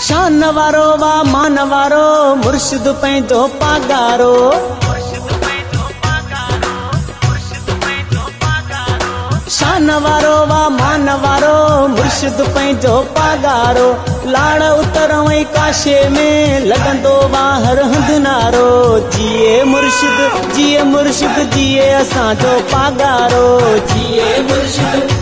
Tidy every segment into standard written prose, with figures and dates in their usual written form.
शान वारो वा मान वारो मुर्शिद पंहिंजो पागारो शान वारो वा मान वारो मुर्शिद पंहिंजो पागारो लाड़ उतरो ऐं काशे में लॻंदो वा हर हंधि नारो जिए मुर्शिद जिए असांजो पागारो जिए मुर्शिद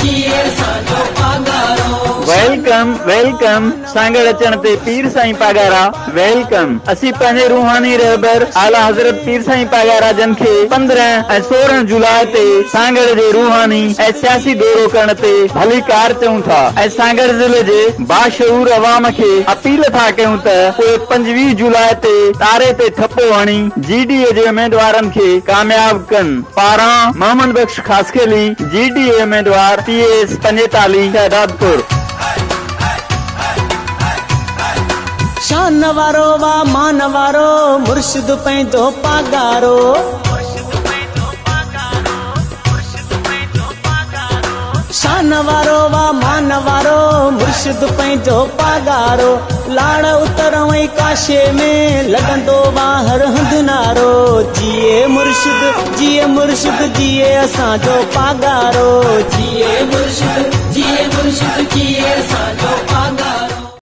जिए असांजो पागारो। वेलकम वेलकम सांगड़ अचण ते पीर साईं पागारा वेलकम। असी पंहिंजे रूहानी रहबर आला हज़रत पीर साईं पागारा जन खे 15 ऐं 16 जुलाई ते सांगड़ जे रूहानी ऐं सियासी दौरो करण ते भली कार चऊं था ऐं सांगड़ ज़िले जे बाशऊर अवाम खे अपील था कयूं त उहे 25 जुलाई ते तारे ते ठपो हणी जीडीए जे उम्मीदवारनि खे कामयाब कनि। पारां मोहम्मद बख्श खासकेली जीडीए उम्मीदवार PS 45 शहदादपुर। शान वारो वा मान वारो मुर्शिद पंहिंजो पागारो शान वारो वा मान वारो मुर्शिद पंहिंजो पागारो लाड़ उतरो ऐं काशे में लॻंदो वा हर हंधि नारो जिए मुर्शिद जिए असांजो पागारो जिए मुर्शिद जिए असांजो पागारो।